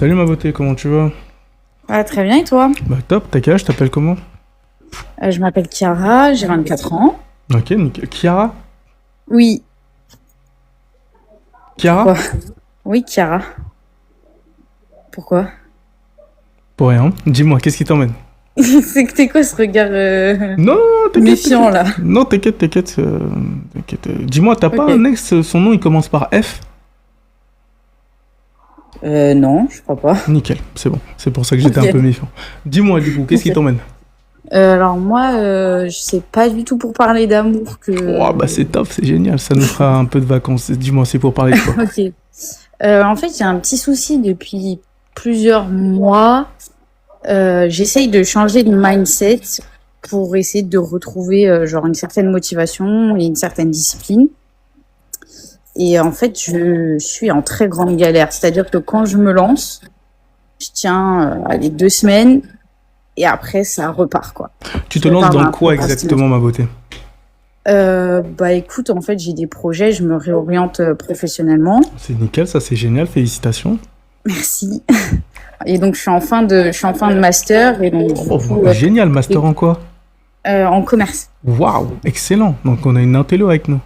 Salut ma beauté, comment tu vas? Ah, très bien, et toi? Bah top, t'as quel âge, t'appelles comment? Je m'appelle Chiara, j'ai 24 ans. Ok, nickel. Chiara? Oui, Chiara? pourquoi? Oui, Chiara. Pourquoi? Pour rien. Dis-moi, qu'est-ce qui t'emmène? C'est que t'es quoi ce regard Non, non, t'inquiète, méfiant t'inquiète. là? Non, t'inquiète, t'inquiète. T'inquiète. Dis-moi, t'as pas un Ok. ex, son nom il commence par F? Non, je crois pas. Nickel, c'est bon. C'est pour ça que j'étais un peu Ok. méfiant. Dis-moi du coup, qu'est-ce qui Ok. t'emmène? Alors moi, je sais pas du tout pour parler d'amour Oh, bah que... c'est top, c'est génial, ça nous fera un peu de vacances. Dis-moi, c'est pour parler de quoi? Ok. En fait, j'ai un petit souci depuis plusieurs mois. J'essaye de changer de mindset pour essayer de retrouver genre une certaine motivation et une certaine discipline. Et en fait, je suis en très grande galère. C'est-à-dire que quand je me lance, je tiens allez, 2 semaines et après, ça repart, quoi. Tu Je te lances repars dans dans la quoi procrastination. exactement, ma beauté? Bah écoute, en fait, j'ai des projets, je me réoriente professionnellement. C'est nickel, ça c'est génial, félicitations. Merci. Et donc, je suis en fin de master et donc, du Oh, coup, génial, master en quoi? en commerce. Waouh, excellent. Donc on a une intello avec nous.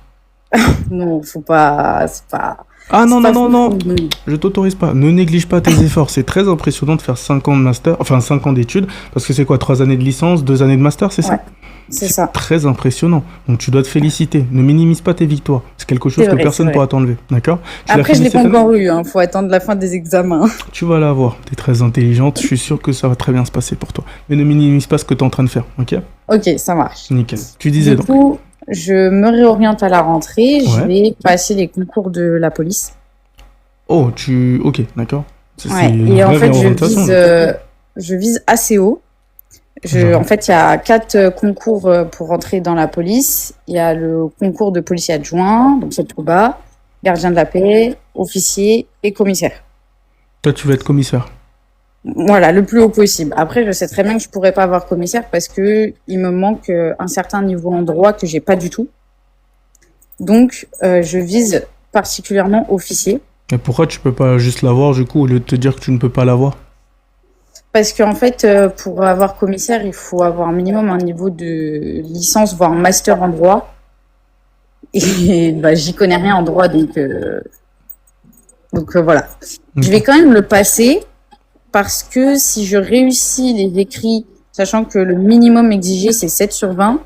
Non, faut pas, c'est pas, Ah non, c'est non, pas non, non, foufou, non. je t'autorise pas. Ne néglige pas tes efforts. C'est très impressionnant de faire 5 ans de master, enfin 5 ans d'études, parce que c'est quoi, 3 années de licence, 2 années de master, c'est Ouais, ça? c'est C'est ça. très impressionnant. Donc tu dois te féliciter. Ne minimise pas tes victoires. C'est quelque chose C'est que vrai, c'est personne ne vrai. pourra t'enlever. D'accord? Tu l'as Après, je fini l'ai pas cette année? encore eu, hein. Faut attendre la fin des examens. Tu vas l'avoir. Tu es très intelligente. Je suis sûr que ça va très bien se passer pour toi. Mais ne minimise pas ce que tu es en train de faire. Ok? Ok, ça marche. Nickel. Tu disais Du donc. coup, je me réoriente à la rentrée. Je Ouais. vais passer les concours de la police. Oh, tu. Ok, d'accord. C'est Ouais. une Et en vraie fait, réorientation, là. je vise assez haut. Genre. En fait, il y a 4 concours pour rentrer dans la police. Il y a le concours de policier adjoint, donc c'est tout bas, gardien de la paix, officier et commissaire. Toi, tu veux être commissaire. Voilà, le plus haut possible. Après, je sais très bien que je pourrais pas avoir commissaire parce que il me manque un certain niveau en droit que j'ai pas du tout. Donc, je vise particulièrement officier Et pourquoi tu peux pas juste l'avoir, du coup, au lieu de te dire que tu ne peux pas l'avoir? parce qu'en fait, pour avoir commissaire, il faut avoir un minimum un niveau de licence, voire master en droit. Et bah, j'y connais rien en droit, donc voilà. Je vais Ok. quand même le passer parce que si je réussis les écrits, sachant que le minimum exigé, c'est 7 sur 20,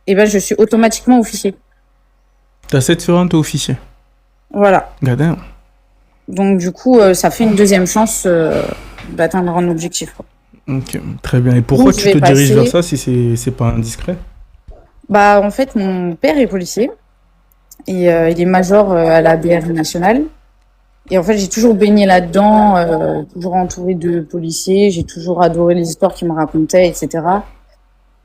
et ben je suis automatiquement officier. T'as 7 sur 1, t'es officier. Voilà. Gadin. Donc du coup, ça fait une deuxième chance d'atteindre un objectif, quoi. Ok, très bien. Et Donc pourquoi je tu vais te diriges vers passer. ça si c'est pas indiscret? Bah en fait, mon père est policier et il est major à la BRI nationale. Et en fait, j'ai toujours baigné là-dedans, toujours entourée de policiers. J'ai toujours adoré les histoires qu'ils me racontaient, etc.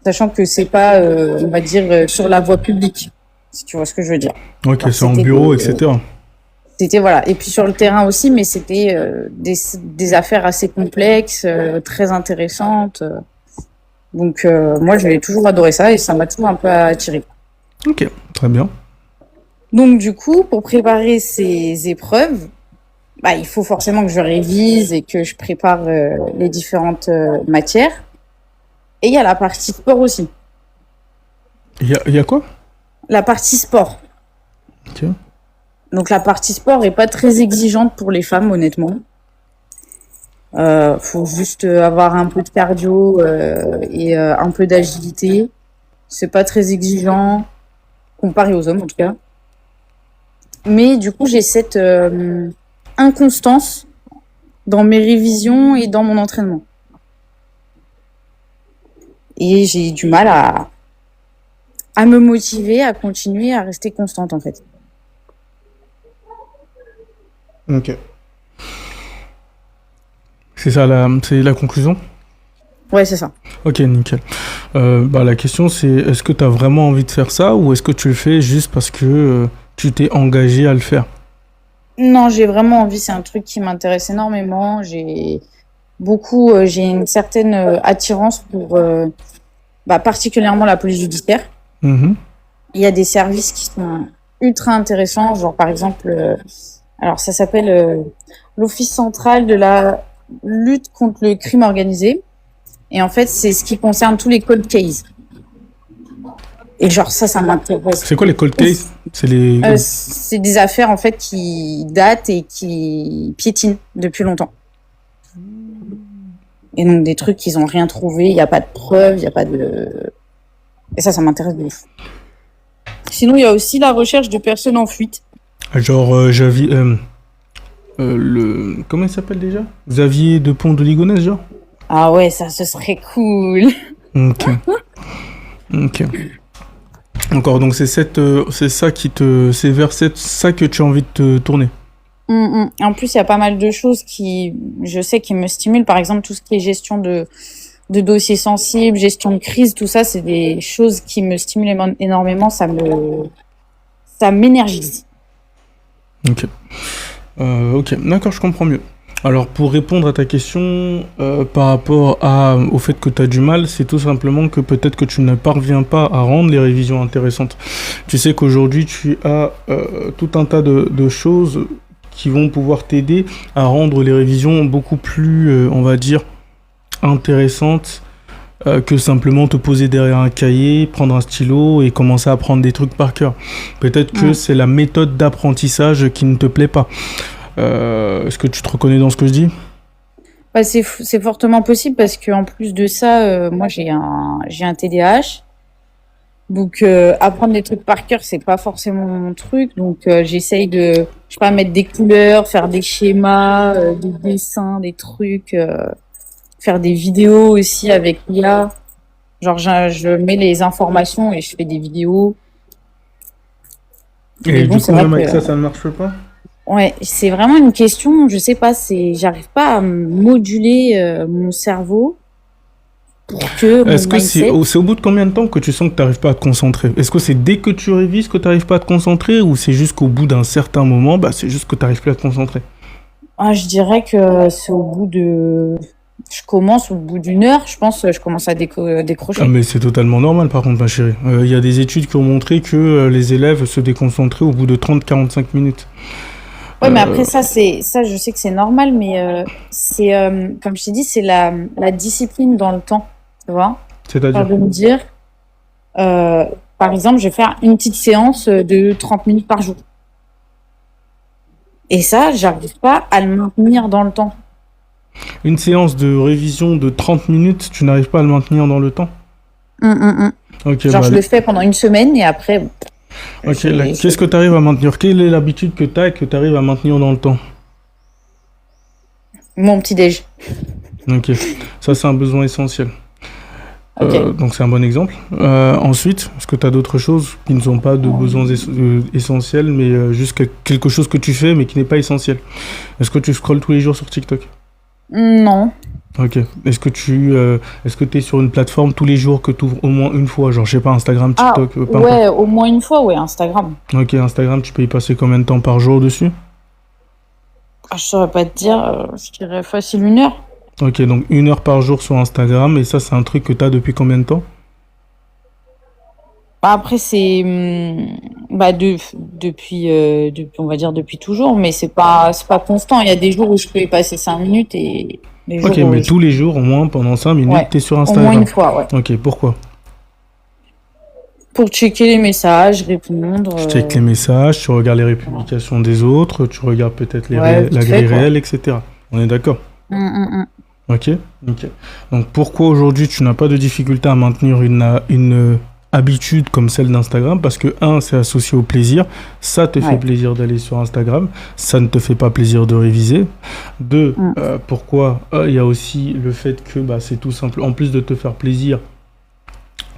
Sachant que c'est pas, on va dire, sur la voie publique, si tu vois ce que je veux dire. Ok, Alors c'est en bureau, etc. c'était voilà. Et puis sur le terrain aussi, mais c'était des affaires assez complexes, très intéressantes. Donc moi, j'ai toujours adoré ça et ça m'a toujours un peu attiré. Ok, très bien. Donc du coup, pour préparer ces épreuves, bah, il faut forcément que je révise et que je prépare les différentes matières. Et il y a la partie sport aussi. Il y a quoi? La partie sport. Ok. Donc la partie sport est pas très exigeante pour les femmes, honnêtement. Faut juste avoir un peu de cardio et un peu d'agilité. C'est pas très exigeant comparé aux hommes en tout cas. Mais du coup, j'ai cette inconstance dans mes révisions et dans mon entraînement. Et j'ai du mal à me motiver, à continuer, à rester constante en fait. Ok. C'est la conclusion? Ouais, c'est ça. Ok, nickel. Bah, la question c'est, est-ce que tu as vraiment envie de faire ça ou est-ce que tu le fais juste parce que tu t'es engagé à le faire? Non, j'ai vraiment envie, c'est un truc qui m'intéresse énormément. J'ai une certaine attirance pour bah, particulièrement la police judiciaire. Mhm. Il y a des services qui sont ultra intéressants, genre par exemple Alors, ça s'appelle l'Office central de la lutte contre le crime organisé. Et en fait, c'est ce qui concerne tous les cold cases. Et genre, ça m'intéresse. C'est quoi les cold cases? C'est des affaires, en fait, qui datent et qui piétinent depuis longtemps. Et donc, des trucs qu'ils n'ont rien trouvé, il n'y a pas de preuves, il n'y a pas de... Et ça m'intéresse de ouf. Sinon, il y a aussi la recherche de personnes en fuite. Genre, comment il s'appelle déjà? Xavier Dupont de Ligonnès, genre? Ah ouais, ça, ce serait cool. Ok. Encore, donc c'est vers ça que tu as envie de te tourner. En plus, il y a pas mal de choses je sais, qui me stimulent. Par exemple, tout ce qui est gestion de dossiers sensibles, gestion de crise, tout ça, c'est des choses qui me stimulent énormément. Ça m'énergise. Ok, d'accord, je comprends mieux. Alors, pour répondre à ta question par rapport au fait que tu as du mal, c'est tout simplement que peut-être que tu ne parviens pas à rendre les révisions intéressantes. Tu sais qu'aujourd'hui, tu as tout un tas de choses qui vont pouvoir t'aider à rendre les révisions beaucoup plus, on va dire, intéressantes que simplement te poser derrière un cahier, prendre un stylo et commencer à apprendre des trucs par cœur. Peut-être que c'est la méthode d'apprentissage qui ne te plaît pas. Est-ce que tu te reconnais dans ce que je dis? Bah, c'est fortement possible parce qu'en plus de ça, moi j'ai un TDAH. Donc apprendre des trucs par cœur, c'est pas forcément mon truc. Donc j'essaye de, je sais pas, mettre des couleurs, faire des schémas, des dessins, des trucs, faire des vidéos aussi avec l'IA. Genre je mets les informations et je fais des vidéos. Et du coup, même avec ça ne marche pas? Ouais, c'est vraiment une question, je sais pas, j'arrive pas à moduler mon cerveau pour que Est-ce que c'est au bout de combien de temps que tu sens que tu n'arrives pas à te concentrer? Est-ce que c'est dès que tu révises que tu n'arrives pas à te concentrer ou c'est juste qu'au bout d'un certain moment, c'est juste que tu n'arrives plus à te concentrer? Je dirais que c'est au bout d'une heure, je pense, je commence à décrocher. Ah mais c'est totalement normal par contre, ma chérie. Il y a des études qui ont montré que les élèves se déconcentraient au bout de 30-45 minutes. Ouais, mais après ça, je sais que c'est normal, mais c'est, comme je t'ai dit, c'est la discipline dans le temps, tu vois. C'est-à-dire de me dire, par exemple, je vais faire une petite séance de 30 minutes par jour. Et ça, j'arrive pas à le maintenir dans le temps. Une séance de révision de 30 minutes, tu n'arrives pas à le maintenir dans le temps? Okay, genre, je le fais pendant une semaine et après... Ok, qu'est-ce que tu arrives à maintenir? Quelle est l'habitude que tu as et que tu arrives à maintenir dans le temps? Mon petit-déj. Ok, ça c'est un besoin essentiel. Okay. Donc c'est un bon exemple. Ensuite, est-ce que tu as d'autres choses qui ne sont pas de besoins essentiels, mais juste quelque chose que tu fais mais qui n'est pas essentiel? Est-ce que tu scrolles tous les jours sur TikTok? Non. Ok. Est-ce que tu es sur une plateforme tous les jours que tu ouvres au moins une fois? Genre, je sais pas, Instagram, TikTok, ouais, au moins une fois, ouais, Instagram. Ok, Instagram, tu peux y passer combien de temps par jour dessus? Je saurais pas te dire, je dirais facile 1 heure. Ok, donc 1 heure par jour sur Instagram, et ça, c'est un truc que tu as depuis combien de temps? Après, c'est depuis, on va dire depuis toujours, mais c'est pas constant. Il y a des jours où je peux y passer 5 minutes et des jours ok, mais tous les jours, au moins pendant 5 minutes, ouais, tu es sur Instagram. Au moins une fois, ouais. Ok, pourquoi? Pour checker les messages, répondre. Tu checkes les messages, tu regardes les républications des autres, tu regardes peut-être la grille réelle, etc. On est d'accord? Ok. Donc pourquoi aujourd'hui tu n'as pas de difficulté à maintenir une habitude comme celle d'Instagram? Parce que c'est associé au plaisir, ça te fait plaisir d'aller sur Instagram, ça ne te fait pas plaisir de réviser. 2, pourquoi il y a aussi le fait que c'est tout simple, en plus de te faire plaisir,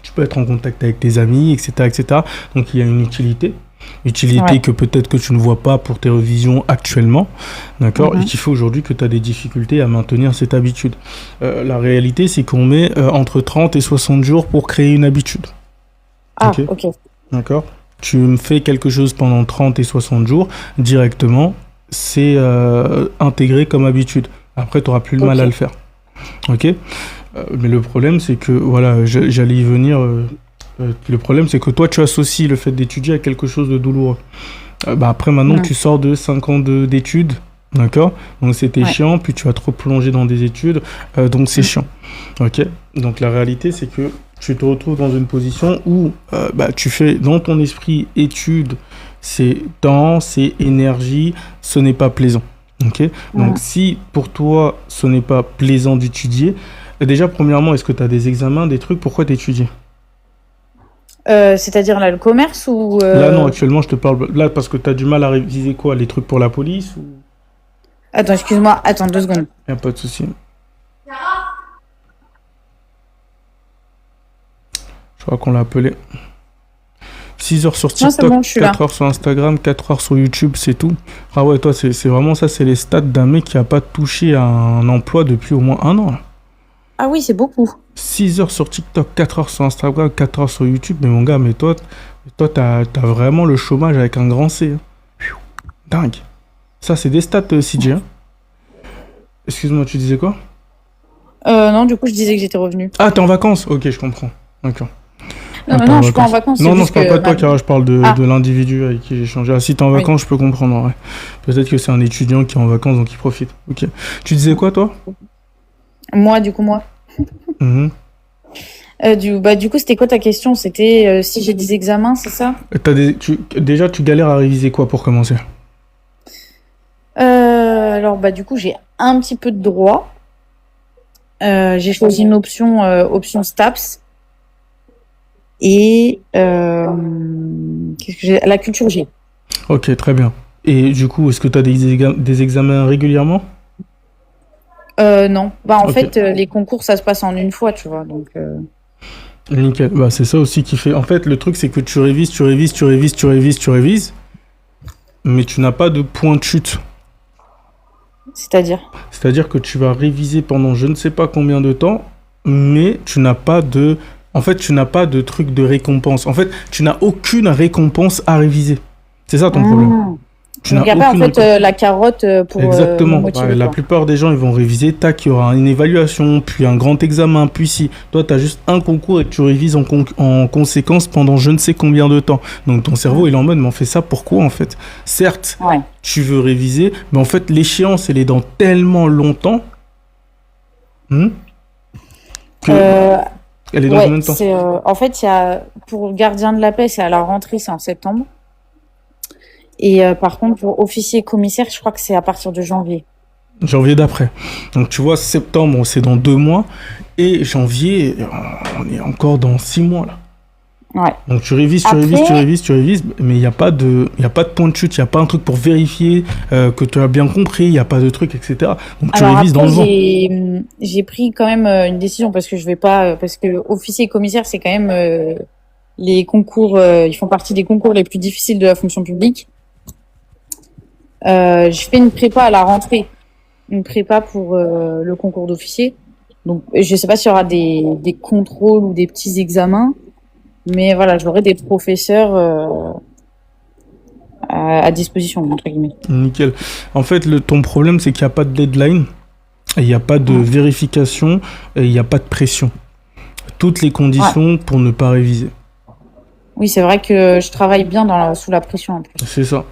tu peux être en contact avec tes amis, etc. Donc il y a une utilité que peut-être que tu ne vois pas pour tes révisions actuellement, d'accord, et qui fait aujourd'hui que tu as des difficultés à maintenir cette habitude. La réalité, c'est qu'on met entre 30 et 60 jours pour créer une habitude. Ok. D'accord. Tu me fais quelque chose pendant 30 et 60 jours, directement, c'est intégré comme habitude. Après, tu n'auras plus le mal à le faire. Ok. Mais le problème, c'est que, voilà, j'allais y venir... le problème, c'est que toi, tu associes le fait d'étudier à quelque chose de douloureux. Après, maintenant, tu sors de 5 ans d'études, d'accord? Donc, c'était chiant, puis tu vas trop plonger dans des études, donc c'est chiant, ok? Donc, la réalité, c'est que tu te retrouves dans une position où tu fais dans ton esprit études, c'est temps, c'est énergie, ce n'est pas plaisant, ok? Donc, si pour toi, ce n'est pas plaisant d'étudier, déjà, premièrement, est-ce que tu as des examens, des trucs, pourquoi t'étudies? C'est-à-dire là, le commerce ou... Là, non, actuellement, je te parle. Là, parce que tu as du mal à réviser quoi? Les trucs pour la police ou... Attends, excuse-moi. Attends 2 secondes. Y a pas de souci. Je crois qu'on l'a appelé. 6 heures sur TikTok, bon, 4 heures sur Instagram, 4 heures sur YouTube, c'est tout. Ah ouais, toi, c'est vraiment ça, c'est les stats d'un mec qui a pas touché à un emploi depuis au moins 1 an. Là. Ah oui, c'est beaucoup. 6 heures sur TikTok, 4 heures sur Instagram, 4 heures sur YouTube. Mais mon gars, mais toi t'as vraiment le chômage avec un grand C. Hein. Dingue. Ça, c'est des stats, CJ. Hein. Excuse-moi, tu disais quoi? Non, du coup, je disais que j'étais revenue. Ah, t'es en vacances? Ok, je comprends. D'accord. Non, je suis pas en vacances. Non, je parle pas de toi, car je parle de l'individu avec qui j'ai échangé. Ah, si t'es en vacances, je peux comprendre. Ouais. Peut-être que c'est un étudiant qui est en vacances, donc il profite. Ok. Tu disais quoi, toi? Moi. Du coup, c'était quoi ta question? C'était si j'ai des examens, c'est ça? Déjà, tu galères à réviser quoi pour commencer? Alors, du coup, j'ai un petit peu de droit. J'ai choisi une option STAPS. Et qu'est-ce que j'ai? La culture G. Ok, très bien. Et du coup, est-ce que tu as des examens régulièrement? Non. En fait, les concours, ça se passe en une fois, tu vois. Donc, Nickel. C'est ça aussi qui fait... En fait, le truc, c'est que tu révises, mais tu n'as pas de point de chute. C'est-à-dire? C'est-à-dire que tu vas réviser pendant je ne sais pas combien de temps, mais tu n'as pas de... En fait, tu n'as pas de truc de récompense. En fait, tu n'as aucune récompense à réviser. C'est ça ton problème. Donc, il n'y a pas en fait la carotte pour Exactement. motiver, La plupart des gens, ils vont réviser. Tac, il y aura une évaluation, puis un grand examen, puis si. Toi, tu as juste un concours et tu révises en conséquence pendant je ne sais combien de temps. Donc, ton cerveau, il est en mode, mais on fait ça pourquoi, en fait? Certes, tu veux réviser, mais en fait, l'échéance, elle est dans tellement longtemps que... Elle est dans combien de temps? En fait, pour gardien de la paix, c'est à la rentrée, c'est en septembre. Et par contre, pour officier commissaire, je crois que c'est à partir de janvier. Janvier d'après. Donc tu vois, septembre, c'est dans 2 mois. Et janvier, on est encore dans 6 mois là. Ouais. Donc tu révises, mais il n'y a pas de point de chute, il n'y a pas un truc pour vérifier que tu as bien compris, il n'y a pas de truc, etc. Donc tu révises dans le vent. J'ai pris quand même une décision parce que je vais pas, parce que officier et commissaire, c'est quand même les concours, ils font partie des concours les plus difficiles de la fonction publique. Je fais une prépa à la rentrée, une prépa pour le concours d'officier. Donc je sais pas s'il y aura des contrôles ou des petits examens. Mais voilà, j'aurai des professeurs à disposition, entre guillemets. Nickel. En fait, ton problème, c'est qu'il n'y a pas de deadline, il n'y a pas de vérification, et il n'y a pas de pression. Toutes les conditions pour ne pas réviser. Oui, c'est vrai que je travaille bien sous la pression en plus. C'est ça.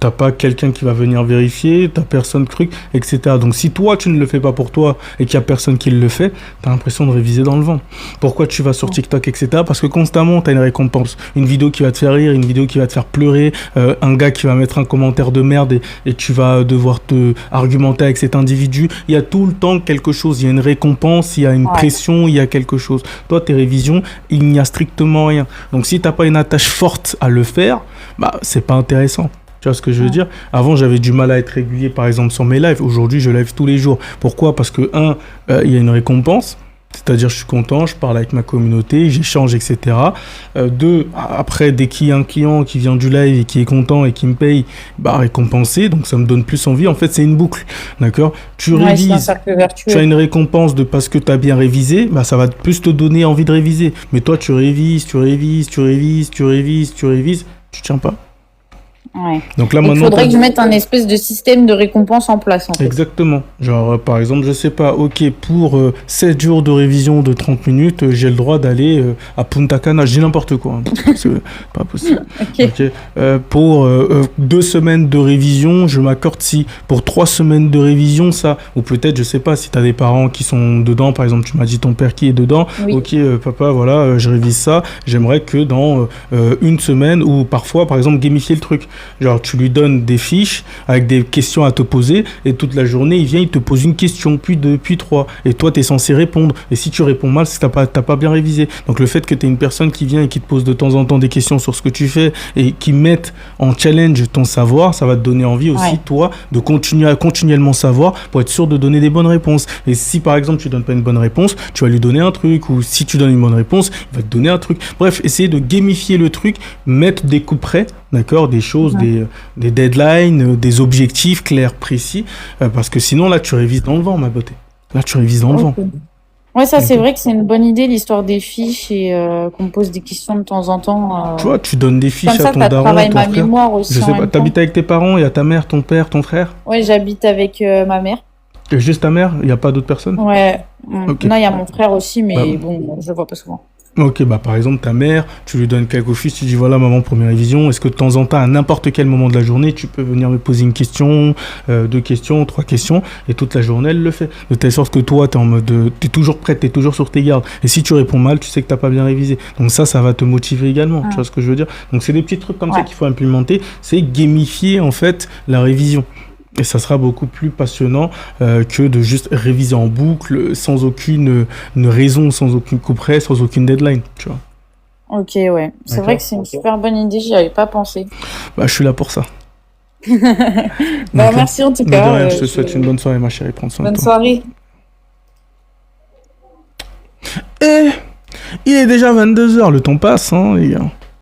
T'as pas quelqu'un qui va venir vérifier, t'as personne truc, etc. Donc si toi tu ne le fais pas pour toi et qu'il y a personne qui le fait, t'as l'impression de réviser dans le vent. Pourquoi tu vas sur TikTok, etc. Parce que constamment t'as une récompense. Une vidéo qui va te faire rire, une vidéo qui va te faire pleurer, un gars qui va mettre un commentaire de merde et tu vas devoir te argumenter avec cet individu. Il y a tout le temps quelque chose, il y a une récompense, il y a une pression, il y a quelque chose. Toi tes révisions, il n'y a strictement rien. Donc si t'as pas une attache forte à le faire, c'est pas intéressant. Tu vois ce que je veux dire? Avant, j'avais du mal à être régulier, par exemple, sur mes lives. Aujourd'hui, je live tous les jours. Pourquoi? Parce que, il y a une récompense. C'est-à-dire, je suis content, je parle avec ma communauté, j'échange, etc. 2, après, dès qu'il y a un client qui vient du live et qui est content et qui me paye, récompensé. Donc, ça me donne plus envie. En fait, c'est une boucle. D'accord? Tu révises, tu as une récompense de parce que tu as bien révisé, ça va plus te donner envie de réviser. Mais toi, tu révises, tu tiens pas. Ouais. Donc là, Il maintenant, faudrait que je mette un espèce de système de récompense en place, en fait. exactement. Genre, par exemple, je sais pas, ok, pour 7 jours de révision de 30 minutes, j'ai le droit d'aller à Punta Cana, je dis n'importe quoi, hein, c'est pas possible. Ok. Pour 2 semaines de révision, je m'accorde si. Pour 3 semaines de révision, ça. Ou peut-être, je sais pas, si tu as des parents qui sont dedans, par exemple, tu m'as dit ton père qui est dedans, Oui. ok, papa, voilà, je révise ça, j'aimerais que dans une semaine, ou parfois, par exemple, gamifier le truc. Genre, tu lui donnes des fiches avec des questions à te poser, et toute la journée, il vient, il te pose une question, puis deux, puis trois, et toi, tu es censé répondre. Et si tu réponds mal, c'est que t'as pas bien révisé. Donc, le fait que tu es une personne qui vient et qui te pose de temps en temps des questions sur ce que tu fais, et qui mette en challenge ton savoir, ça va te donner envie aussi, Ouais. toi, de continuer à continuellement savoir pour être sûr de donner des bonnes réponses. Et si, par exemple, tu donnes pas une bonne réponse, tu vas lui donner un truc, ou si tu donnes une bonne réponse, il va te donner un truc. Bref, essayer de gamifier le truc, mettre des coups près, d'accord, des choses, des deadlines, des objectifs clairs, précis, parce que sinon, là, tu révises dans le vent, ma beauté. Là, tu révises dans le vent. Ok. Ouais, ça, c'est Ok. vrai que c'est une bonne idée, l'histoire des fiches et qu'on me pose des questions de temps en temps. Tu vois, tu donnes des fiches Comme à ça, ton ça daron, travaille ton ma frère. mémoire aussi Je en sais pas, même temps. t'habites avec tes parents, il y a ta mère, ton père, ton frère? Ouais, j'habite avec ma mère. Juste ta mère, il n'y a pas d'autres personnes? Ouais. Ok. Non, il y a mon frère aussi, mais Bah, bon, je le vois pas souvent. ok, bah par exemple, ta mère, tu lui donnes quelques fiches, tu dis voilà, maman, première révision, est-ce que de temps en temps, à n'importe quel moment de la journée, tu peux venir me poser une question, 2 questions, 3 questions, et toute la journée, elle le fait. De telle sorte que toi, t'es en mode, t'es toujours prête, t'es toujours sur tes gardes. Et si tu réponds mal, tu sais que t'as pas bien révisé. Donc ça va te motiver également, tu vois ce que je veux dire? Donc c'est des petits trucs comme ça Ouais. qu'il faut implémenter, c'est gamifier en fait la révision. Et ça sera beaucoup plus passionnant que de juste réviser en boucle, sans aucune raison, sans aucune coup près, sans aucune deadline, tu vois. Ok, ouais. C'est vrai que c'est une super bonne idée, j'y avais pas pensé. Bah, je suis là pour ça. Bah, D'accord. merci en tout Mais de cas. rien, je te souhaite une bonne soirée, ma chérie. Prends soin de Bonne toi. soirée. Et il est déjà 22h, le temps passe, hein, les gars.